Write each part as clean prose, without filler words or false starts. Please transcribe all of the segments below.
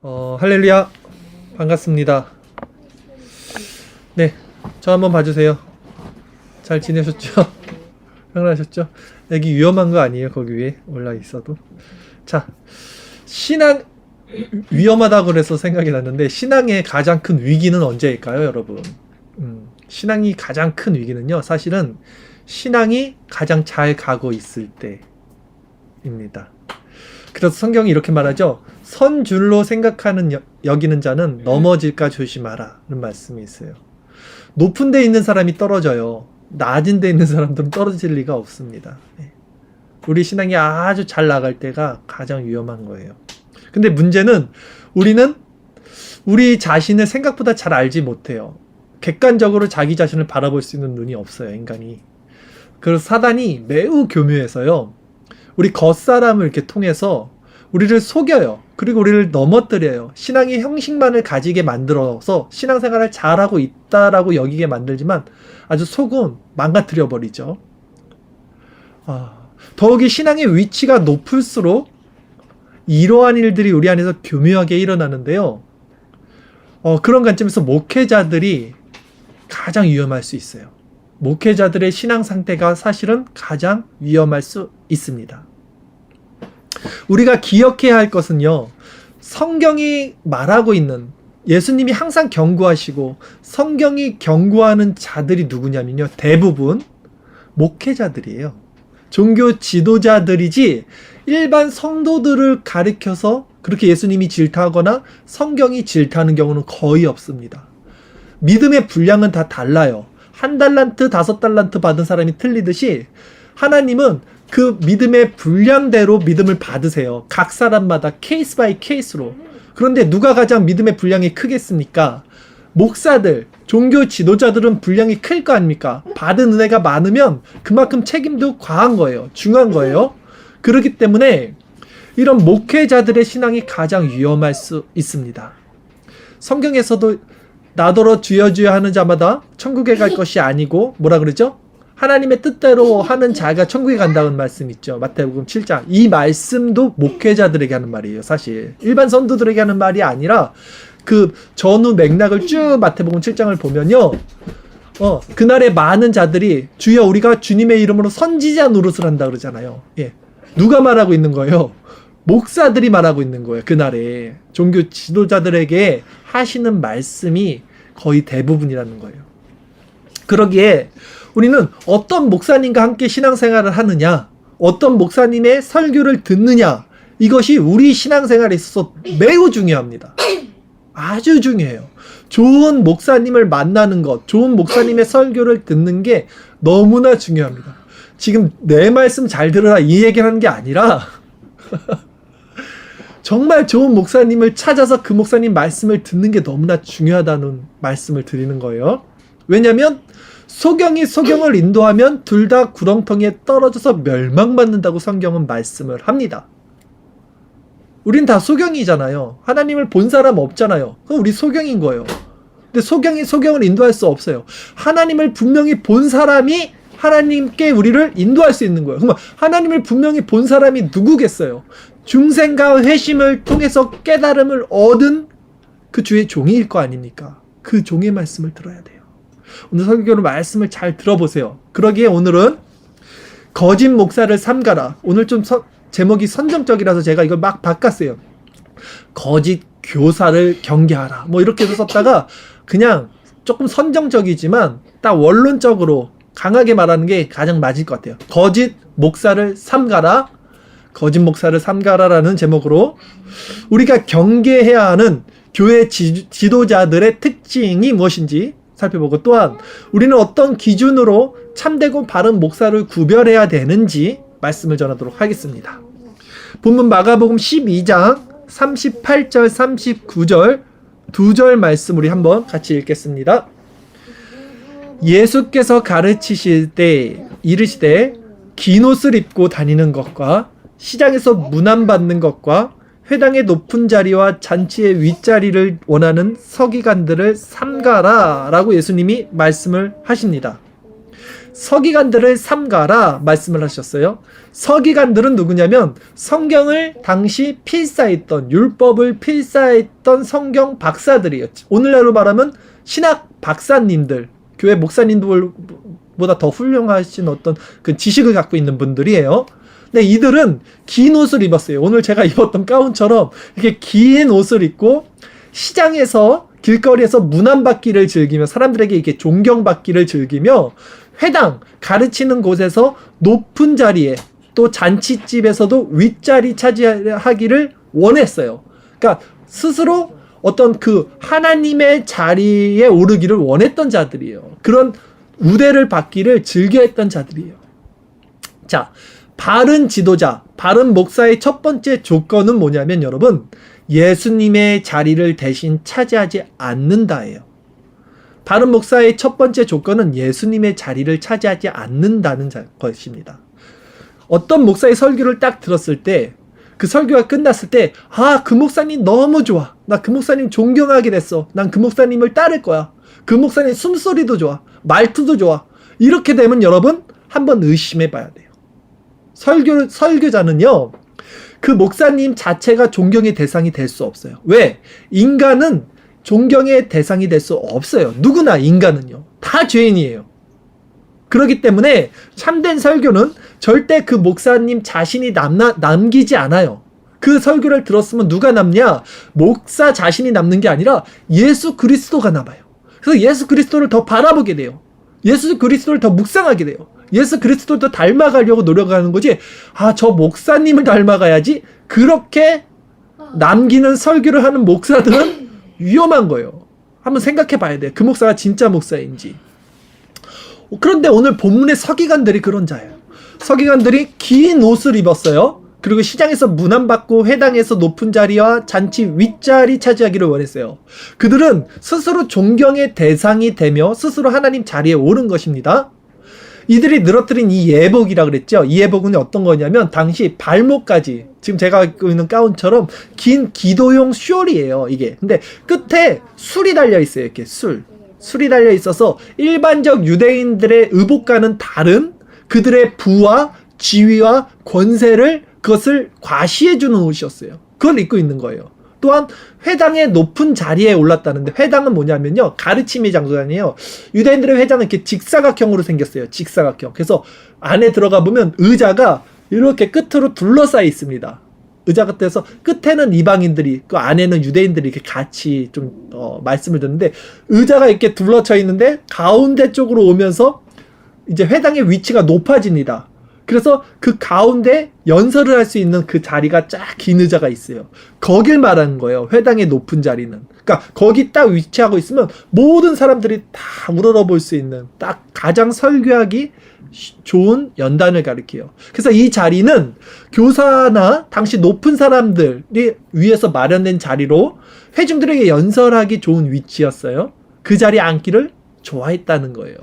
할렐루야. 반갑습니다. 네, 저 한번 봐주세요. 잘 지내셨죠? 평안하셨죠? 여기 위험한 거 아니에요? 거기 위에 올라 있어도. 자, 신앙 위험하다고 그래서 생각이 났는데 신앙의 가장 큰 위기는 언제일까요, 여러분? 신앙이 가장 큰 위기는요, 사실은 신앙이 가장 잘 가고 있을 때입니다. 그래서 성경이 이렇게 말하죠. 선 줄로 생각하는 여기는 자는 넘어질까 조심하라 는 말씀이 있어요. 높은 데 있는 사람이 떨어져요. 낮은 데 있는 사람들은 떨어질 리가 없습니다. 우리 신앙이 아주 잘 나갈 때가 가장 위험한 거예요. 근데 문제는 우리는 우리 자신을 생각보다 잘 알지 못해요. 객관적으로 자기 자신을 바라볼 수 있는 눈이 없어요, 인간이. 그래서 사단이 매우 교묘해서요, 우리 겉사람을 이렇게 통해서 우리를 속여요. 그리고 우리를 넘어뜨려요. 신앙의 형식만을 가지게 만들어서 신앙생활을 잘하고 있다라고 여기게 만들지만 아주 속은 망가뜨려 버리죠. 더욱이 신앙의 위치가 높을수록 이러한 일들이 우리 안에서 교묘하게 일어나는데요. 그런 관점에서 목회자들이 가장 위험할 수 있어요. 목회자들의 신앙 상태가 사실은 가장 위험할 수 있습니다. 우리가 기억해야 할 것은요, 성경이 말하고 있는, 예수님이 항상 경고하시고 성경이 경고하는 자들이 누구냐면요, 대부분 목회자들이에요. 종교 지도자들이지 일반 성도들을 가리켜서 그렇게 예수님이 질타하거나 성경이 질타하는 경우는 거의 없습니다. 믿음의 분량은 다 달라요. 1달란트, 5달란트 받은 사람이 틀리듯이 하나님은 그 믿음의 분량대로 믿음을 받으세요. 각 사람마다 케이스 바이 케이스로. 그런데 누가 가장 믿음의 분량이 크겠습니까? 목사들, 종교 지도자들은 분량이 클 거 아닙니까? 받은 은혜가 많으면 그만큼 책임도 과한 거예요. 중요한 거예요. 그렇기 때문에 이런 목회자들의 신앙이 가장 위험할 수 있습니다. 성경에서도 나더러 주여 주여 하는 자마다 천국에 갈 것이 아니고 뭐라 그러죠? 하나님의 뜻대로 하는 자가 천국에 간다는 말씀 있죠. 마태복음 7장. 이 말씀도 목회자들에게 하는 말이에요. 사실 일반 성도들에게 하는 말이 아니라 그 전후 맥락을 쭉 마태복음 7장을 보면요, 그날에 많은 자들이 주여 우리가 주님의 이름으로 선지자 노릇을 한다 그러잖아요. 예. 누가 말하고 있는 거예요? 목사들이 말하고 있는 거예요. 그날에 종교 지도자들에게 하시는 말씀이 거의 대부분이라는 거예요. 그러기에 우리는 어떤 목사님과 함께 신앙생활을 하느냐, 어떤 목사님의 설교를 듣느냐, 이것이 우리 신앙생활에 있어서 매우 중요합니다. 아주 중요해요. 좋은 목사님을 만나는 것, 좋은 목사님의 설교를 듣는 게 너무나 중요합니다. 지금 내 말씀 잘 들으라 이 얘기를 하는 게 아니라 정말 좋은 목사님을 찾아서 그 목사님 말씀을 듣는 게 너무나 중요하다는 말씀을 드리는 거예요. 왜냐하면 소경이 소경을 인도하면 둘 다 구렁텅이에 떨어져서 멸망받는다고 성경은 말씀을 합니다. 우린 다 소경이잖아요. 하나님을 본 사람 없잖아요. 그럼 우리 소경인 거예요. 근데 소경이 소경을 인도할 수 없어요. 하나님을 분명히 본 사람이 하나님께 우리를 인도할 수 있는 거예요. 그러면 하나님을 분명히 본 사람이 누구겠어요? 중생과 회심을 통해서 깨달음을 얻은 그 주의 종일 거 아닙니까? 그 종의 말씀을 들어야 돼요. 오늘 설교는 말씀을 잘 들어보세요. 그러기에 오늘은 거짓 목사를 삼가라. 오늘 좀 제목이 선정적이라서 제가 이걸 막 바꿨어요. 거짓 교사를 경계하라. 뭐 이렇게 해서 썼다가 그냥 조금 선정적이지만 딱 원론적으로 강하게 말하는 게 가장 맞을 것 같아요. 거짓 목사를 삼가라. 거짓 목사를 삼가라라는 제목으로 우리가 경계해야 하는 교회 지도자들의 특징이 무엇인지 살펴보고, 또한 우리는 어떤 기준으로 참되고 바른 목사를 구별해야 되는지 말씀을 전하도록 하겠습니다. 본문 마가복음 12장 38절 39절 두 절 말씀 우리 한번 같이 읽겠습니다. 예수께서 가르치실 때 이르시되 긴 옷을 입고 다니는 것과 시장에서 문안받는 것과 회당의 높은 자리와 잔치의 윗자리를 원하는 서기관들을 삼가라 라고 예수님이 말씀을 하십니다. 서기관들을 삼가라 말씀을 하셨어요. 서기관들은 누구냐면 성경을 당시 필사했던, 율법을 필사했던 성경 박사들이었죠. 오늘날로 말하면 신학 박사님들, 교회 목사님들보다 더 훌륭하신 어떤 그 지식을 갖고 있는 분들이에요. 근데 이들은 긴 옷을 입었어요. 오늘 제가 입었던 가운처럼 이렇게 긴 옷을 입고 시장에서, 길거리에서 문안받기를 즐기며, 사람들에게 이렇게 존경받기를 즐기며, 회당, 가르치는 곳에서 높은 자리에, 또 잔치집에서도 윗자리 차지하기를 원했어요. 그러니까 스스로 어떤 그 하나님의 자리에 오르기를 원했던 자들이에요. 그런 우대를 받기를 즐겨했던 자들이에요. 자, 바른 지도자, 바른 목사의 첫 번째 조건은 뭐냐면 여러분, 예수님의 자리를 대신 차지하지 않는다예요. 바른 목사의 첫 번째 조건은 예수님의 자리를 차지하지 않는다는 것입니다. 어떤 목사의 설교를 딱 들었을 때, 그 설교가 끝났을 때, 아, 그 목사님 너무 좋아. 나 그 목사님 존경하게 됐어. 난 그 목사님을 따를 거야. 그 목사님 숨소리도 좋아. 말투도 좋아. 이렇게 되면 여러분, 한번 의심해 봐야 돼요. 설교자는요, 그 목사님 자체가 존경의 대상이 될 수 없어요. 왜? 인간은 존경의 대상이 될 수 없어요. 누구나 인간은요. 다 죄인이에요. 그렇기 때문에 참된 설교는 절대 그 목사님 자신이 남기지 않아요. 그 설교를 들었으면 누가 남냐? 목사 자신이 남는 게 아니라 예수 그리스도가 남아요. 그래서 예수 그리스도를 더 바라보게 돼요. 예수 그리스도를 더 묵상하게 돼요. 예수 그리스도를 더 닮아가려고 노력하는 거지. 아, 저 목사님을 닮아가야지. 그렇게 남기는 설교를 하는 목사들은 위험한 거예요. 한번 생각해 봐야 돼요. 그 목사가 진짜 목사인지. 그런데 오늘 본문의 서기관들이 그런 자예요. 서기관들이 긴 옷을 입었어요. 그리고 시장에서 문안받고 회당에서 높은 자리와 잔치 윗자리 차지하기를 원했어요. 그들은 스스로 존경의 대상이 되며 스스로 하나님 자리에 오른 것입니다. 이들이 늘어뜨린 이 예복이라 그랬죠. 이 예복은 어떤 거냐면 당시 발목까지, 지금 제가 입고 있는 가운처럼 긴 기도용 숄이에요, 이게. 근데 끝에 술이 달려 있어요. 이렇게 술이 달려 있어서 일반적 유대인들의 의복과는 다른 그들의 부와 지위와 권세를, 그것을 과시해주는 옷이었어요. 그걸 입고 있는 거예요. 또한 회당의 높은 자리에 올랐다는데, 회당은 뭐냐면요, 가르침의 장소가 아니에요. 유대인들의 회당은 이렇게 직사각형으로 생겼어요. 직사각형. 그래서 안에 들어가 보면 의자가 이렇게 끝으로 둘러싸여 있습니다. 의자 끝에서 끝에는 이방인들이, 그 안에는 유대인들이 이렇게 같이 좀 말씀을 듣는데, 의자가 이렇게 둘러쳐 있는데 가운데 쪽으로 오면서 이제 회당의 위치가 높아집니다. 그래서 그 가운데 연설을 할 수 있는 그 자리가 쫙 긴 의자가 있어요. 거길 말하는 거예요. 회당의 높은 자리는. 그러니까 거기 딱 위치하고 있으면 모든 사람들이 다 우러러볼 수 있는 딱 가장 설교하기 좋은 연단을 가리켜요. 그래서 이 자리는 교사나 당시 높은 사람들이 위에서 마련된 자리로 회중들에게 연설하기 좋은 위치였어요. 그 자리에 앉기를 좋아했다는 거예요.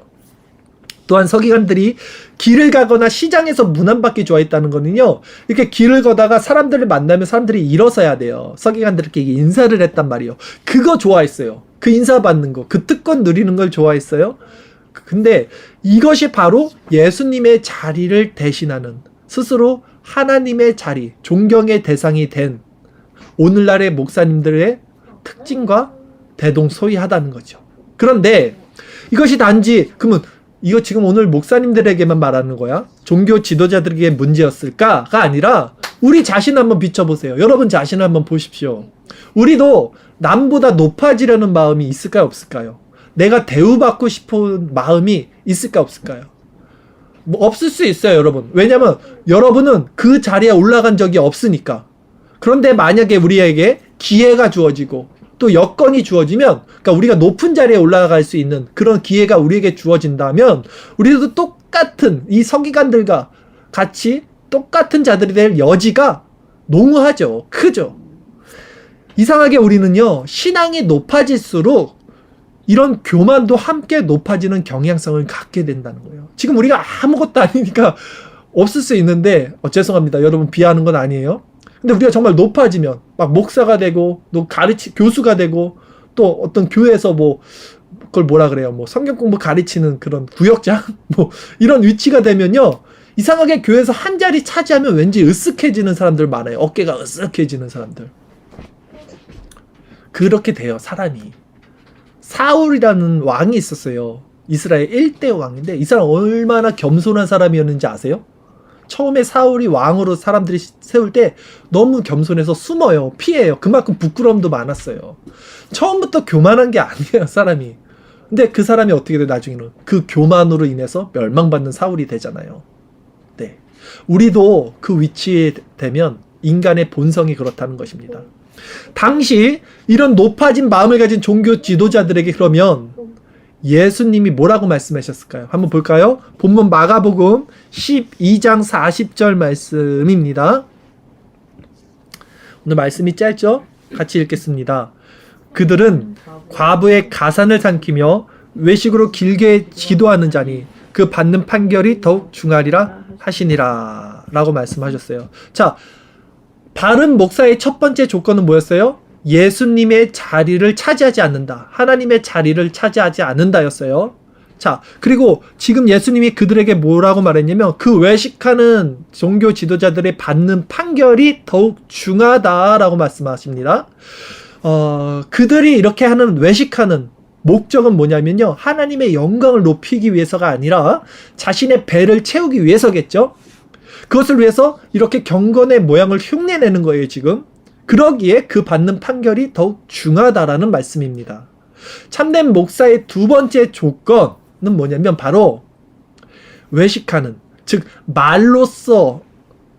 또한 서기관들이 길을 가거나 시장에서 문안받기 좋아했다는 거는요, 이렇게 길을 걷다가 사람들을 만나면 사람들이 일어서야 돼요. 서기관들에게 인사를 했단 말이에요. 그거 좋아했어요. 그 인사받는 거, 그 특권 누리는 걸 좋아했어요. 근데 이것이 바로 예수님의 자리를 대신하는, 스스로 하나님의 자리, 존경의 대상이 된 오늘날의 목사님들의 특징과 대동소이하다는 거죠. 그런데 이것이 단지, 그러면 이거 지금 오늘 목사님들에게만 말하는 거야? 종교 지도자들에게 문제였을까가 아니라 우리 자신 한번 비춰보세요. 여러분 자신을 한번 보십시오. 우리도 남보다 높아지려는 마음이 있을까요, 없을까요? 내가 대우받고 싶은 마음이 있을까, 없을까요? 뭐 없을 수 있어요, 여러분. 왜냐면 여러분은 그 자리에 올라간 적이 없으니까. 그런데 만약에 우리에게 기회가 주어지고 또 여건이 주어지면, 그러니까 우리가 높은 자리에 올라갈 수 있는 그런 기회가 우리에게 주어진다면 우리도 똑같은 이 서기관들과 같이 똑같은 자들이 될 여지가 농후하죠. 크죠. 이상하게 우리는요, 신앙이 높아질수록 이런 교만도 함께 높아지는 경향성을 갖게 된다는 거예요. 지금 우리가 아무것도 아니니까 없을 수 있는데, 죄송합니다. 여러분 비하하는 건 아니에요. 근데 우리가 정말 높아지면 막 목사가 되고 또 교수가 되고 또 어떤 교회에서 뭐 그걸 뭐라 그래요? 뭐 성경 공부 가르치는 그런 구역장? 뭐 이런 위치가 되면요. 이상하게 교회에서 한 자리 차지하면 왠지 으쓱해지는 사람들 많아요. 어깨가 으쓱해지는 사람들. 그렇게 돼요, 사람이. 사울이라는 왕이 있었어요. 이스라엘 1대 왕인데 이 사람 얼마나 겸손한 사람이었는지 아세요? 처음에 사울이 왕으로 사람들이 세울 때 너무 겸손해서 숨어요. 피해요. 그만큼 부끄러움도 많았어요. 처음부터 교만한 게 아니에요, 사람이. 근데 그 사람이 어떻게 돼, 나중에는? 그 교만으로 인해서 멸망받는 사울이 되잖아요. 네. 우리도 그 위치에 되면 인간의 본성이 그렇다는 것입니다. 당시 이런 높아진 마음을 가진 종교 지도자들에게 그러면 예수님이 뭐라고 말씀하셨을까요? 한번 볼까요? 본문 마가복음 12장 40절 말씀입니다. 오늘 말씀이 짧죠? 같이 읽겠습니다. 그들은 과부의 가산을 삼키며 외식으로 길게 기도하는 자니 그 받는 판결이 더욱 중하리라 하시니라 라고 말씀하셨어요. 자, 바른 목사의 첫 번째 조건은 뭐였어요? 예수님의 자리를 차지하지 않는다. 하나님의 자리를 차지하지 않는다였어요. 자, 그리고 지금 예수님이 그들에게 뭐라고 말했냐면 그 외식하는 종교 지도자들의 받는 판결이 더욱 중하다라고 말씀하십니다. 그들이 이렇게 하는 외식하는 목적은 뭐냐면요. 하나님의 영광을 높이기 위해서가 아니라 자신의 배를 채우기 위해서겠죠. 그것을 위해서 이렇게 경건의 모양을 흉내내는 거예요, 지금. 그러기에 그 받는 판결이 더욱 중하다라는 말씀입니다. 참된 목사의 두 번째 조건은 뭐냐면 바로 외식하는, 즉 말로써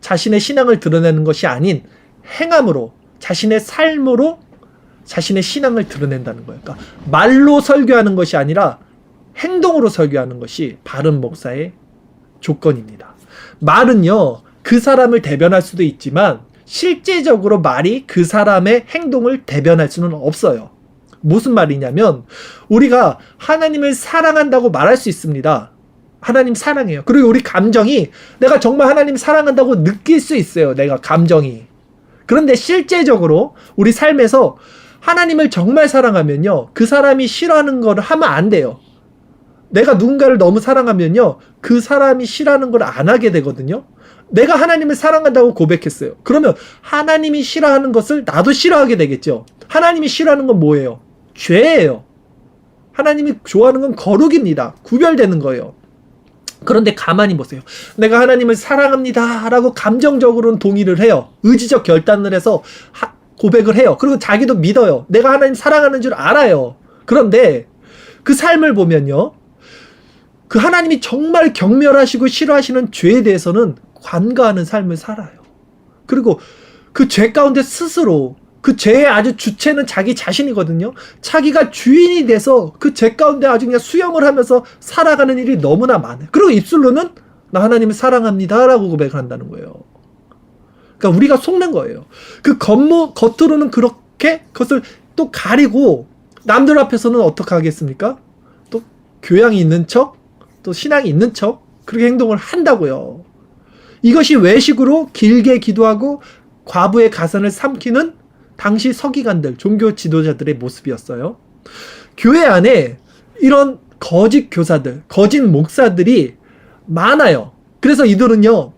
자신의 신앙을 드러내는 것이 아닌 행함으로, 자신의 삶으로 자신의 신앙을 드러낸다는 거예요. 그러니까 말로 설교하는 것이 아니라 행동으로 설교하는 것이 바른 목사의 조건입니다. 말은요, 그 사람을 대변할 수도 있지만 실제적으로 말이 그 사람의 행동을 대변할 수는 없어요. 무슨 말이냐면 우리가 하나님을 사랑한다고 말할 수 있습니다. 하나님 사랑해요. 그리고 우리 감정이 내가 정말 하나님 사랑한다고 느낄 수 있어요. 내가 감정이. 그런데 실제적으로 우리 삶에서 하나님을 정말 사랑하면요, 그 사람이 싫어하는 걸 하면 안 돼요. 내가 누군가를 너무 사랑하면요, 그 사람이 싫어하는 걸 안 하게 되거든요. 내가 하나님을 사랑한다고 고백했어요. 그러면 하나님이 싫어하는 것을 나도 싫어하게 되겠죠. 하나님이 싫어하는 건 뭐예요? 죄예요. 하나님이 좋아하는 건 거룩입니다. 구별되는 거예요. 그런데 가만히 보세요. 내가 하나님을 사랑합니다 라고 감정적으로는 동의를 해요. 의지적 결단을 해서 고백을 해요. 그리고 자기도 믿어요. 내가 하나님 사랑하는 줄 알아요. 그런데 그 삶을 보면요, 그 하나님이 정말 경멸하시고 싫어하시는 죄에 대해서는 관가하는 삶을 살아요. 그리고 그 죄 가운데 스스로, 그 죄의 아주 주체는 자기 자신이거든요. 자기가 주인이 돼서 그 죄 가운데 아주 그냥 수영을 하면서 살아가는 일이 너무나 많아요. 그리고 입술로는 나 하나님을 사랑합니다 라고 고백을 한다는 거예요. 그러니까 우리가 속는 거예요. 그 겉으로는 그렇게 그것을 또 가리고 남들 앞에서는 어떻게 하겠습니까? 또 교양이 있는 척, 또 신앙이 있는 척, 그렇게 행동을 한다고요. 이것이 외식으로 길게 기도하고 과부의 가산을 삼키는 당시 서기관들, 종교 지도자들의 모습이었어요. 교회 안에 이런 거짓 교사들, 거짓 목사들이 많아요. 그래서 이들은요,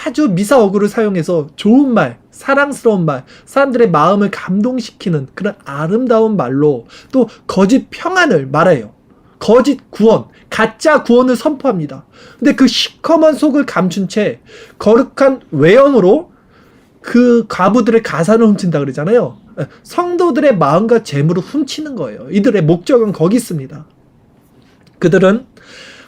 아주 미사어구를 사용해서 좋은 말, 사랑스러운 말, 사람들의 마음을 감동시키는 그런 아름다운 말로 또 거짓 평안을 말해요. 거짓 구원, 가짜 구원을 선포합니다. 근데 그 시커먼 속을 감춘 채 거룩한 외형으로 그 과부들의 가산을 훔친다 그러잖아요. 성도들의 마음과 재물을 훔치는 거예요. 이들의 목적은 거기 있습니다. 그들은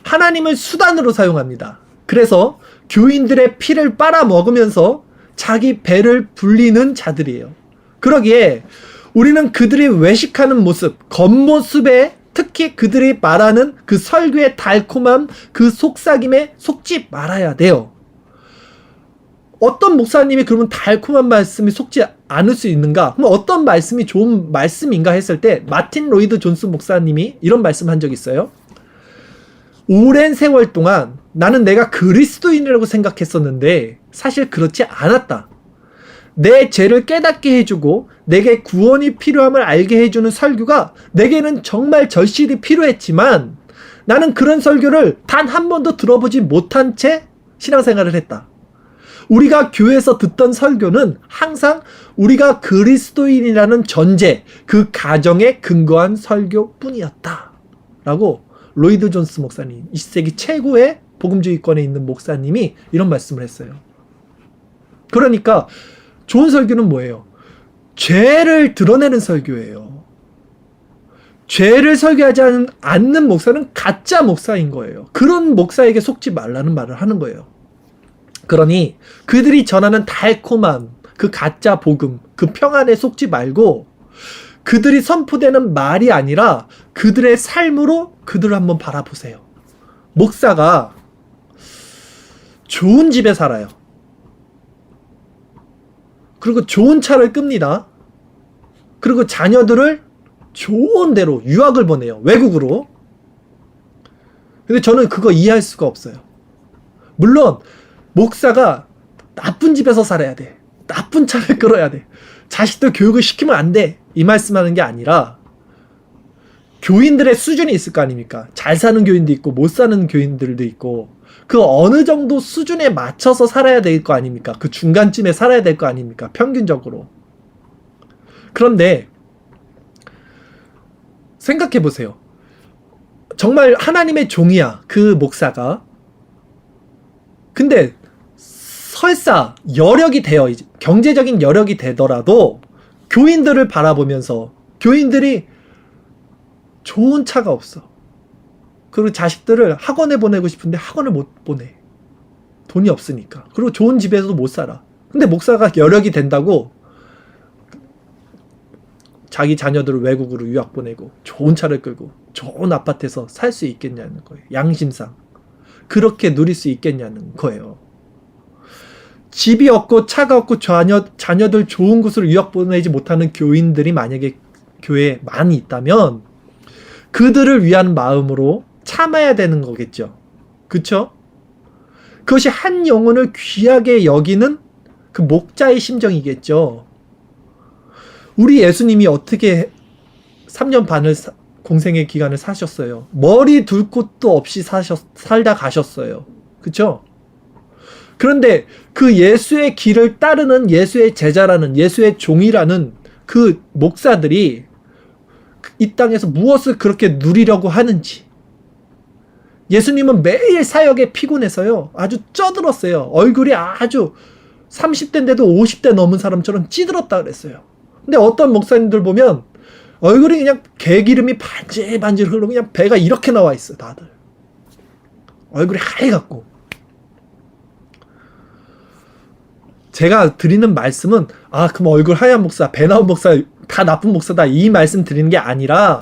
하나님을 수단으로 사용합니다. 그래서 교인들의 피를 빨아먹으면서 자기 배를 불리는 자들이에요. 그러기에 우리는 그들이 외식하는 모습, 겉모습에 특히 그들이 말하는 그 설교의 달콤함, 그 속삭임에 속지 말아야 돼요. 어떤 목사님이 그러면 달콤한 말씀이 속지 않을 수 있는가? 그럼 어떤 말씀이 좋은 말씀인가 했을 때 마틴 로이드 존스 목사님이 이런 말씀한 적이 있어요. 오랜 세월 동안 나는 내가 그리스도인이라고 생각했었는데 사실 그렇지 않았다. 내 죄를 깨닫게 해주고 내게 구원이 필요함을 알게 해주는 설교가 내게는 정말 절실히 필요했지만 나는 그런 설교를 단 한 번도 들어보지 못한 채 신앙생활을 했다. 우리가 교회에서 듣던 설교는 항상 우리가 그리스도인이라는 전제, 그 가정에 근거한 설교뿐이었다. 라고 로이드 존스 목사님, 20세기 최고의 복음주의권에 있는 목사님이 이런 말씀을 했어요. 그러니까 좋은 설교는 뭐예요? 죄를 드러내는 설교예요. 죄를 설교하지 않는 목사는 가짜 목사인 거예요. 그런 목사에게 속지 말라는 말을 하는 거예요. 그러니 그들이 전하는 달콤함, 그 가짜 복음, 그 평안에 속지 말고 그들이 선포되는 말이 아니라 그들의 삶으로 그들을 한번 바라보세요. 목사가 좋은 집에 살아요. 그리고 좋은 차를 끕니다. 그리고 자녀들을 좋은 데로 유학을 보내요. 외국으로. 근데 저는 그거 이해할 수가 없어요. 물론 목사가 나쁜 집에서 살아야 돼. 나쁜 차를 끌어야 돼. 자식들 교육을 시키면 안 돼. 이 말씀하는 게 아니라 교인들의 수준이 있을 거 아닙니까? 잘 사는 교인도 있고 못 사는 교인들도 있고 그 어느 정도 수준에 맞춰서 살아야 될 거 아닙니까? 그 중간쯤에 살아야 될 거 아닙니까? 평균적으로. 그런데 생각해 보세요. 정말 하나님의 종이야, 그 목사가. 근데 설사 여력이 되어, 경제적인 여력이 되더라도 교인들을 바라보면서 교인들이 좋은 차가 없어. 그리고 자식들을 학원에 보내고 싶은데 학원을 못 보내. 돈이 없으니까. 그리고 좋은 집에서도 못 살아. 근데 목사가 여력이 된다고 자기 자녀들을 외국으로 유학 보내고 좋은 차를 끌고 좋은 아파트에서 살 수 있겠냐는 거예요. 양심상. 그렇게 누릴 수 있겠냐는 거예요. 집이 없고 차가 없고 자녀들 좋은 곳으로 유학 보내지 못하는 교인들이 만약에 교회에 많이 있다면 그들을 위한 마음으로 참아야 되는 거겠죠. 그쵸? 그것이 한 영혼을 귀하게 여기는 그 목자의 심정이겠죠. 우리 예수님이 어떻게 3년 반을 공생의 기간을 사셨어요. 머리 둘 곳도 없이 살다 가셨어요. 그쵸? 그런데 그 예수의 길을 따르는 예수의 제자라는 예수의 종이라는 그 목사들이 이 땅에서 무엇을 그렇게 누리려고 하는지. 예수님은 매일 사역에 피곤해서요. 아주 쪄들었어요. 얼굴이 아주 30대인데도 50대 넘은 사람처럼 찌들었다 그랬어요. 근데 어떤 목사님들 보면 얼굴이 그냥 개기름이 반질반질 흐르고 그냥 배가 이렇게 나와 있어, 다들. 얼굴이 하얘갖고. 제가 드리는 말씀은 그럼 얼굴 하얀 목사, 배 나온 목사 다 나쁜 목사다 이 말씀 드리는 게 아니라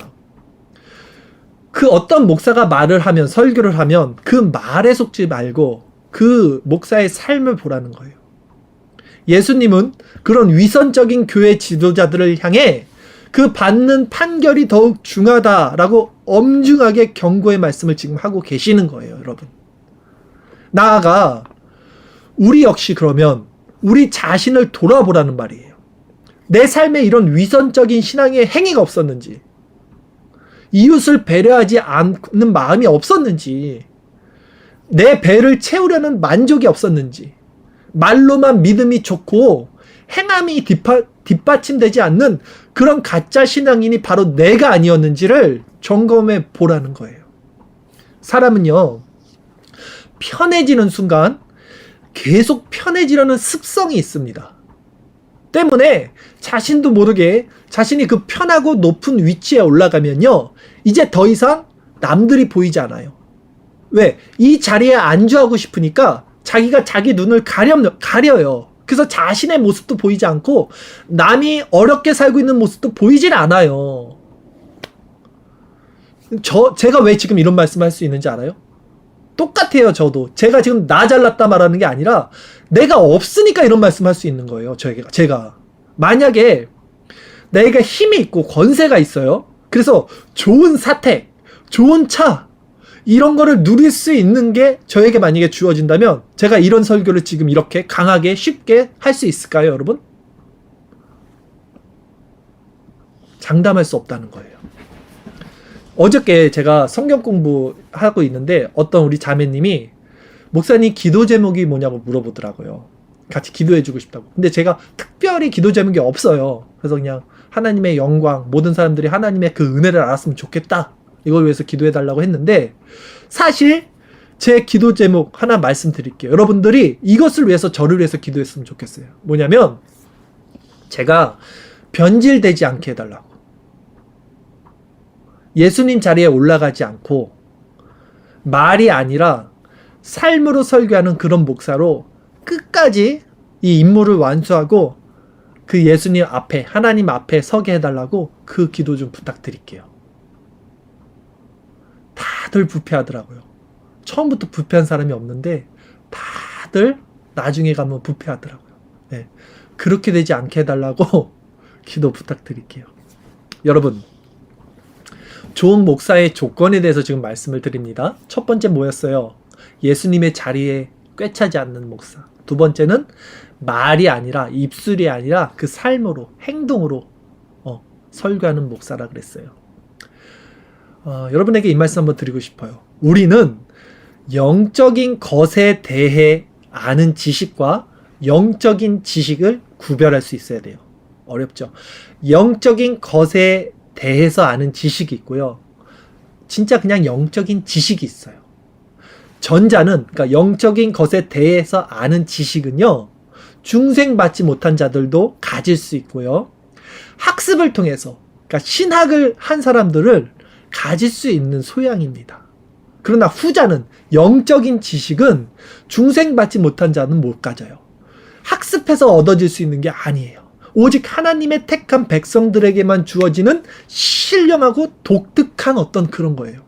그 어떤 목사가 말을 하면 설교를 하면 그 말에 속지 말고 그 목사의 삶을 보라는 거예요. 예수님은 그런 위선적인 교회 지도자들을 향해 그 받는 판결이 더욱 중하다라고 엄중하게 경고의 말씀을 지금 하고 계시는 거예요, 여러분. 나아가 우리 역시 그러면 우리 자신을 돌아보라는 말이에요. 내 삶에 이런 위선적인 신앙의 행위가 없었는지, 이웃을 배려하지 않는 마음이 없었는지, 내 배를 채우려는 만족이 없었는지, 말로만 믿음이 좋고 행함이 뒷받침되지 않는 그런 가짜 신앙인이 바로 내가 아니었는지를 점검해 보라는 거예요. 사람은요, 편해지는 순간 계속 편해지려는 습성이 있습니다. 때문에 자신도 모르게 자신이 그 편하고 높은 위치에 올라가면요, 이제 더 이상 남들이 보이지 않아요. 왜? 이 자리에 안주하고 싶으니까 자기가 자기 눈을 가려요. 그래서 자신의 모습도 보이지 않고 남이 어렵게 살고 있는 모습도 보이질 않아요. 제가 왜 지금 이런 말씀을 할 수 있는지 알아요? 똑같아요, 저도. 제가 지금 나 잘났다 말하는 게 아니라 내가 없으니까 이런 말씀 할 수 있는 거예요, 제가. 만약에 내가 힘이 있고 권세가 있어요. 그래서 좋은 사택, 좋은 차, 이런 거를 누릴 수 있는 게 저에게 만약에 주어진다면 제가 이런 설교를 지금 이렇게 강하게 쉽게 할 수 있을까요, 여러분? 장담할 수 없다는 거예요. 어저께 제가 성경 공부하고 있는데 어떤 우리 자매님이 목사님 기도 제목이 뭐냐고 물어보더라고요. 같이 기도해주고 싶다고. 근데 제가 특별히 기도 제목이 없어요. 그래서 그냥 하나님의 영광, 모든 사람들이 하나님의 그 은혜를 알았으면 좋겠다, 이걸 위해서 기도해달라고 했는데, 사실 제 기도 제목 하나 말씀드릴게요. 여러분들이 이것을 위해서, 저를 위해서 기도했으면 좋겠어요. 뭐냐면 제가 변질되지 않게 해달라고. 예수님 자리에 올라가지 않고 말이 아니라 삶으로 설교하는 그런 목사로 끝까지 이 임무를 완수하고 그 예수님 앞에, 하나님 앞에 서게 해달라고 그 기도 좀 부탁드릴게요. 다들 부패하더라고요. 처음부터 부패한 사람이 없는데 다들 나중에 가면 부패하더라고요. 네. 그렇게 되지 않게 해달라고 기도 부탁드릴게요. 여러분, 좋은 목사의 조건에 대해서 지금 말씀을 드립니다. 첫 번째 뭐였어요? 예수님의 자리에 꿰차지 않는 목사. 두 번째는 말이 아니라, 입술이 아니라 그 삶으로, 행동으로 설교하는 목사라 그랬어요. 여러분에게 이 말씀 한번 드리고 싶어요. 우리는 영적인 것에 대해 아는 지식과 영적인 지식을 구별할 수 있어야 돼요. 어렵죠? 영적인 것에 대해서 아는 지식이 있고요. 진짜 그냥 영적인 지식이 있어요. 전자는, 그러니까 영적인 것에 대해서 아는 지식은요, 중생받지 못한 자들도 가질 수 있고요. 학습을 통해서, 그러니까 신학을 한 사람들을 가질 수 있는 소양입니다. 그러나 후자는, 영적인 지식은 중생받지 못한 자는 못 가져요. 학습해서 얻어질 수 있는 게 아니에요. 오직 하나님의 택한 백성들에게만 주어지는 신령하고 독특한 어떤 그런 거예요.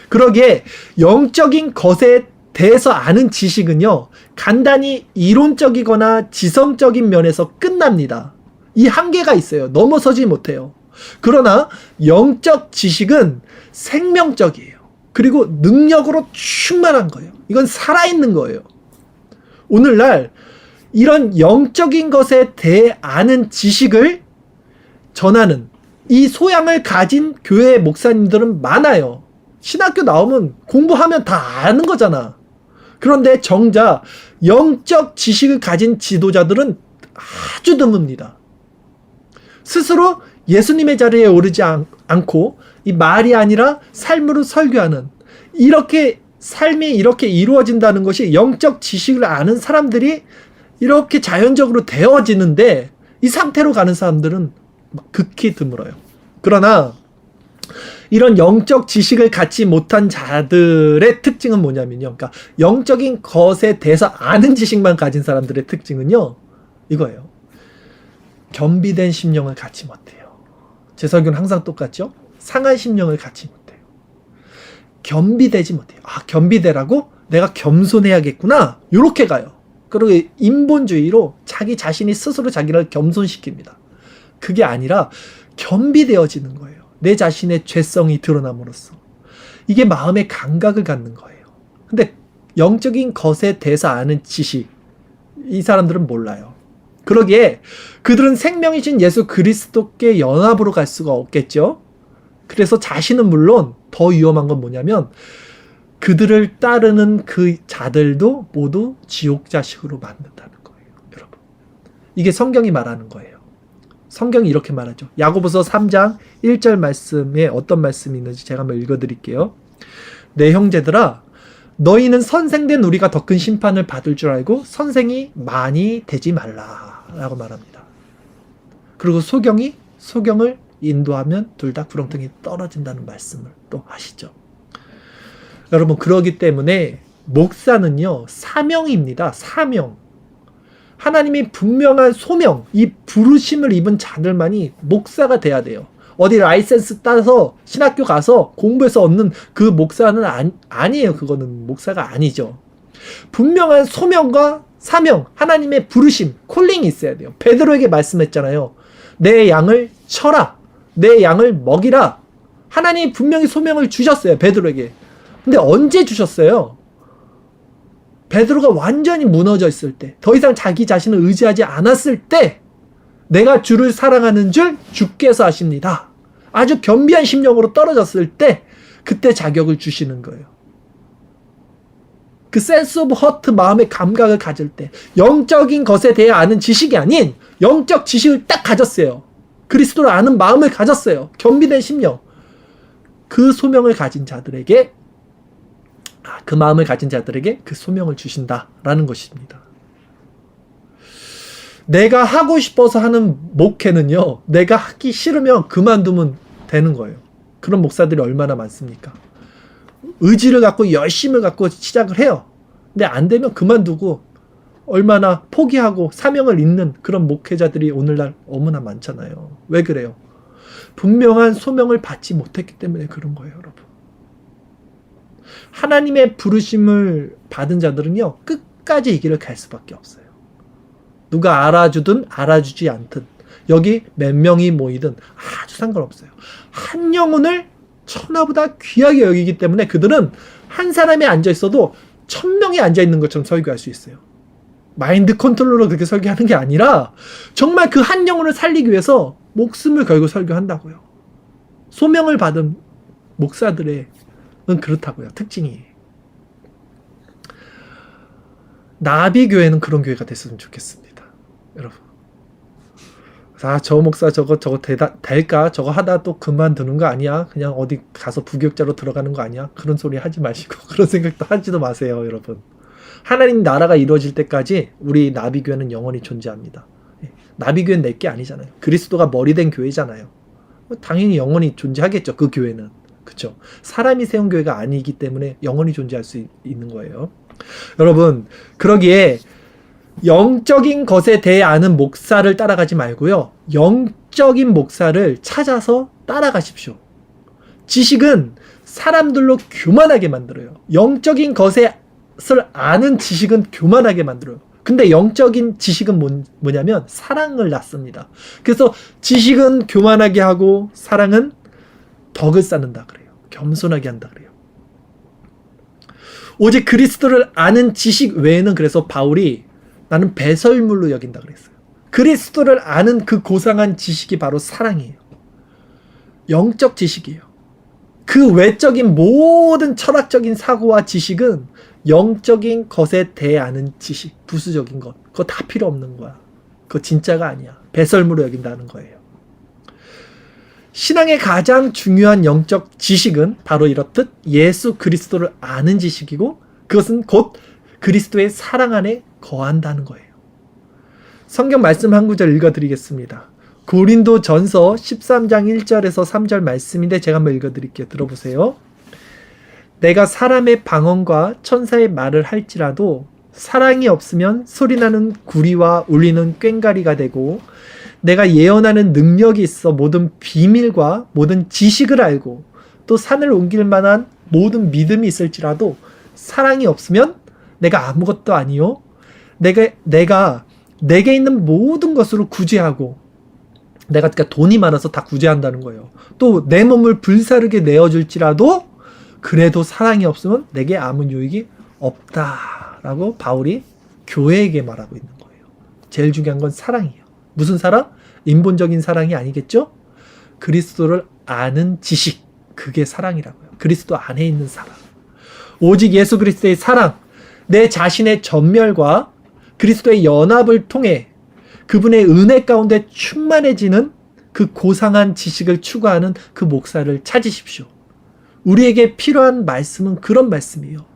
그러기에 영적인 것에 대해서 아는 지식은요, 간단히 이론적이거나 지성적인 면에서 끝납니다. 이 한계가 있어요. 넘어서지 못해요. 그러나 영적 지식은 생명적이에요. 그리고 능력으로 충만한 거예요. 이건 살아있는 거예요. 오늘날 이런 영적인 것에 대해 아는 지식을 전하는 이 소양을 가진 교회 목사님들은 많아요. 신학교 나오면 공부하면 다 아는 거잖아. 그런데 정작 영적 지식을 가진 지도자들은 아주 드뭅니다. 스스로 예수님의 자리에 오르지 않고 이 말이 아니라 삶으로 설교하는, 이렇게 삶이 이렇게 이루어진다는 것이 영적 지식을 아는 사람들이 이렇게 자연적으로 되어지는데, 이 상태로 가는 사람들은 극히 드물어요. 그러나 이런 영적 지식을 갖지 못한 자들의 특징은 뭐냐면요, 그러니까 영적인 것에 대해서 아는 지식만 가진 사람들의 특징은요, 이거예요. 겸비된 심령을 갖지 못해요. 제 설교는 항상 똑같죠? 상한 심령을 갖지 못해요. 겸비되지 못해요. 아, 겸비되라고? 내가 겸손해야겠구나, 요렇게 가요. 그리고 인본주의로 자기 자신이 스스로 자기를 겸손시킵니다. 그게 아니라 겸비되어지는 거예요. 내 자신의 죄성이 드러남으로써. 이게 마음의 감각을 갖는 거예요. 근데 영적인 것에 대해서 아는 지식, 이 사람들은 몰라요. 그러기에 그들은 생명이신 예수 그리스도께 연합으로 갈 수가 없겠죠. 그래서 자신은 물론 더 위험한 건 뭐냐면, 그들을 따르는 그 자들도 모두 지옥 자식으로 만든다는 거예요. 여러분, 이게 성경이 말하는 거예요. 성경이 이렇게 말하죠. 야고보서 3장 1절 말씀에 어떤 말씀이 있는지 제가 한번 읽어드릴게요. 내 형제들아, 너희는 선생된 우리가 더 큰 심판을 받을 줄 알고 선생이 많이 되지 말라 라고 말합니다. 그리고 소경을 인도하면 둘 다 구렁텅이 떨어진다는 말씀을 또 하시죠. 여러분, 그러기 때문에 목사는요, 사명입니다. 사명. 하나님이 분명한 소명, 이 부르심을 입은 자들만이 목사가 돼야 돼요. 어디 라이센스 따서 신학교 가서 공부해서 얻는 그 목사는 아니에요. 그거는 목사가 아니죠. 분명한 소명과 사명, 하나님의 부르심, 콜링이 있어야 돼요. 베드로에게 말씀했잖아요. 내 양을 쳐라. 내 양을 먹이라. 하나님이 분명히 소명을 주셨어요. 베드로에게. 근데 언제 주셨어요? 베드로가 완전히 무너져 있을 때, 더 이상 자기 자신을 의지하지 않았을 때 내가 주를 사랑하는 줄 주께서 아십니다. 아주 겸비한 심령으로 떨어졌을 때 그때 자격을 주시는 거예요. 그 센스 오브 허트, 마음의 감각을 가질 때 영적인 것에 대해 아는 지식이 아닌 영적 지식을 딱 가졌어요. 그리스도를 아는 마음을 가졌어요. 겸비된 심령. 그 소명을 가진 자들에게, 그 마음을 가진 자들에게 그 소명을 주신다라는 것입니다. 내가 하고 싶어서 하는 목회는요, 내가 하기 싫으면 그만두면 되는 거예요. 그런 목사들이 얼마나 많습니까? 의지를 갖고 열심을 갖고 시작을 해요. 근데 안 되면 그만두고 얼마나 포기하고 사명을 잇는 그런 목회자들이 오늘날 너무나 많잖아요. 왜 그래요? 분명한 소명을 받지 못했기 때문에 그런 거예요, 여러분. 하나님의 부르심을 받은 자들은요, 끝까지 이 길을 갈 수밖에 없어요. 누가 알아주든 알아주지 않든, 여기 몇 명이 모이든 아주 상관없어요. 한 영혼을 천하보다 귀하게 여기기 때문에 그들은 한 사람이 앉아 있어도 1000명이 앉아 있는 것처럼 설교할 수 있어요. 마인드 컨트롤로 그렇게 설교하는 게 아니라 정말 그 한 영혼을 살리기 위해서 목숨을 걸고 설교한다고요. 소명을 받은 목사들은 그렇다고요. 특징이. 나비교회는 그런 교회가 됐으면 좋겠습니다. 여러분. 저 목사 저거 될까? 저거 하다 또 그만두는 거 아니야? 그냥 어디 가서 부교육자로 들어가는 거 아니야? 그런 소리 하지 마시고 그런 생각도 하지도 마세요, 여러분. 하나님 나라가 이루어질 때까지 우리 나비교회는 영원히 존재합니다. 나비교회는 내게 아니잖아요. 그리스도가 머리 된 교회잖아요. 당연히 영원히 존재하겠죠, 그 교회는. 그렇죠? 사람이 세운 교회가 아니기 때문에 영원히 존재할 수 있는 거예요. 여러분, 그러기에 영적인 것에 대해 아는 목사를 따라가지 말고요, 영적인 목사를 찾아서 따라가십시오. 지식은 사람들로 교만하게 만들어요. 영적인 것을 아는 지식은 교만하게 만들어요. 근데 영적인 지식은 뭐냐면 사랑을 낳습니다. 그래서 지식은 교만하게 하고 사랑은 덕을 쌓는다 그래요. 겸손하게 한다 그래요. 오직 그리스도를 아는 지식 외에는, 그래서 바울이 나는 배설물로 여긴다 그랬어요. 그리스도를 아는 그 고상한 지식이 바로 사랑이에요. 영적 지식이에요. 그 외적인 모든 철학적인 사고와 지식은 영적인 것에 대해 아는 지식, 부수적인 것, 그거 다 필요 없는 거야. 그거 진짜가 아니야. 배설물로 여긴다는 거예요. 신앙의 가장 중요한 영적 지식은 바로 이렇듯 예수 그리스도를 아는 지식이고, 그것은 곧 그리스도의 사랑 안에 거한다는 거예요. 성경 말씀 한 구절 읽어드리겠습니다. 고린도 전서 13장 1절에서 3절 말씀인데 제가 한번 읽어드릴게요. 들어보세요. 내가 사람의 방언과 천사의 말을 할지라도 사랑이 없으면 소리나는 구리와 울리는 꽹과리가 되고, 내가 예언하는 능력이 있어 모든 비밀과 모든 지식을 알고 또 산을 옮길 만한 모든 믿음이 있을지라도 사랑이 없으면 내가 아무것도 아니요, 내가 내게 있는 모든 것으로 구제하고, 내가 그러니까 돈이 많아서 다 구제한다는 거예요. 또 내 몸을 불사르게 내어줄지라도 그래도 사랑이 없으면 내게 아무 유익이 없다라고 바울이 교회에게 말하고 있는 거예요. 제일 중요한 건 사랑이에요. 무슨 사랑? 인본적인 사랑이 아니겠죠? 그리스도를 아는 지식, 그게 사랑이라고요. 그리스도 안에 있는 사랑. 오직 예수 그리스도의 사랑, 내 자신의 전멸과 그리스도의 연합을 통해 그분의 은혜 가운데 충만해지는 그 고상한 지식을 추구하는 그 목사를 찾으십시오. 우리에게 필요한 말씀은 그런 말씀이에요.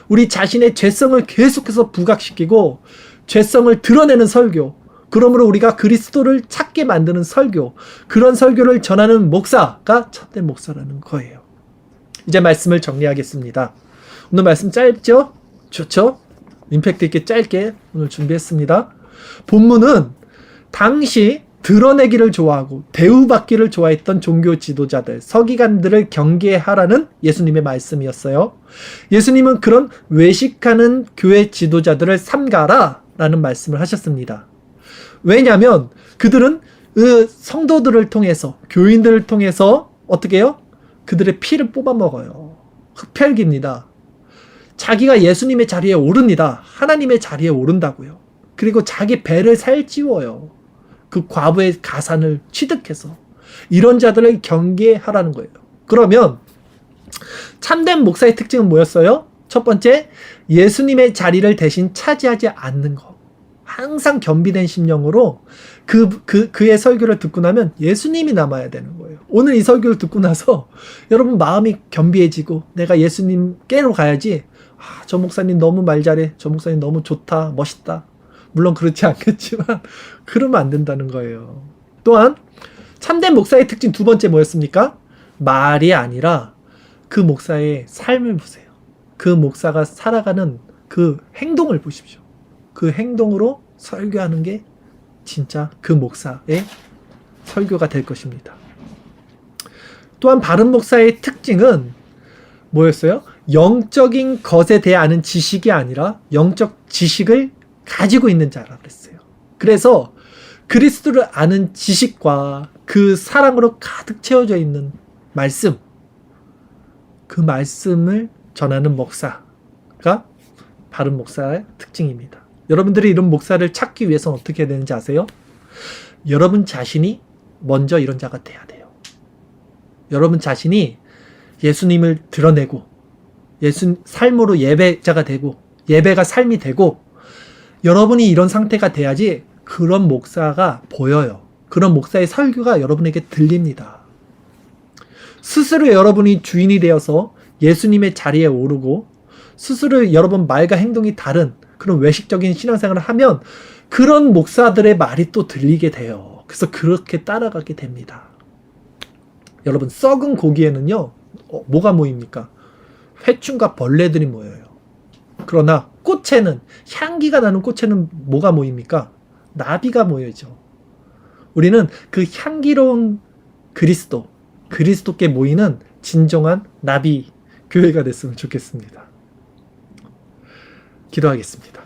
우리 자신의 죄성을 계속해서 부각시키고 죄성을 드러내는 설교, 그러므로 우리가 그리스도를 찾게 만드는 설교, 그런 설교를 전하는 목사가 참된 목사라는 거예요. 이제 말씀을 정리하겠습니다. 오늘 말씀 짧죠? 좋죠? 임팩트 있게 짧게 오늘 준비했습니다. 본문은 당시 드러내기를 좋아하고 대우받기를 좋아했던 종교 지도자들, 서기관들을 경계하라는 예수님의 말씀이었어요. 예수님은 그런 외식하는 교회 지도자들을 삼가라 라는 말씀을 하셨습니다. 왜냐하면 그들은 그 성도들을 통해서, 교인들을 통해서 어떻게 해요? 그들의 피를 뽑아먹어요. 흡혈귀입니다. 자기가 예수님의 자리에 오릅니다. 하나님의 자리에 오른다고요. 그리고 자기 배를 살찌워요. 그 과부의 가산을 취득해서 이런 자들을 경계하라는 거예요. 그러면 참된 목사의 특징은 뭐였어요? 첫 번째, 예수님의 자리를 대신 차지하지 않는 거. 항상 겸비된 심령으로 그의 설교를 듣고 나면 예수님이 남아야 되는 거예요. 오늘 이 설교를 듣고 나서 여러분 마음이 겸비해지고 내가 예수님께로 가야지. 아, 저 목사님 너무 말 잘해. 저 목사님 너무 좋다. 멋있다. 물론 그렇지 않겠지만 그러면 안 된다는 거예요. 또한 참된 목사의 특징 두 번째 뭐였습니까? 말이 아니라 그 목사의 삶을 보세요. 그 목사가 살아가는 그 행동을 보십시오. 그 행동으로 설교하는 게 진짜 그 목사의 설교가 될 것입니다. 또한 바른 목사의 특징은 뭐였어요? 영적인 것에 대해 아는 지식이 아니라 영적 지식을 가지고 있는 자라 그랬어요. 그래서 그리스도를 아는 지식과 그 사랑으로 가득 채워져 있는 말씀, 그 말씀을 전하는 목사가 바른 목사의 특징입니다. 여러분들이 이런 목사를 찾기 위해서는 어떻게 해야 되는지 아세요? 여러분 자신이 먼저 이런 자가 돼야 돼요. 여러분 자신이 예수님을 드러내고 삶으로 예배자가 되고 예배가 삶이 되고 여러분이 이런 상태가 돼야지 그런 목사가 보여요. 그런 목사의 설교가 여러분에게 들립니다. 스스로 여러분이 주인이 되어서 예수님의 자리에 오르고 스스로 여러분 말과 행동이 다른 그런 외식적인 신앙생활을 하면 그런 목사들의 말이 또 들리게 돼요. 그래서 그렇게 따라가게 됩니다. 여러분 썩은 고기에는요 뭐가 모입니까? 회충과 벌레들이 모여요. 그러나 꽃에는 향기가 나는 꽃에는 뭐가 모입니까? 나비가 모여죠. 우리는 그 향기로운 그리스도께 모이는 진정한 나비 교회가 됐으면 좋겠습니다. 기도하겠습니다.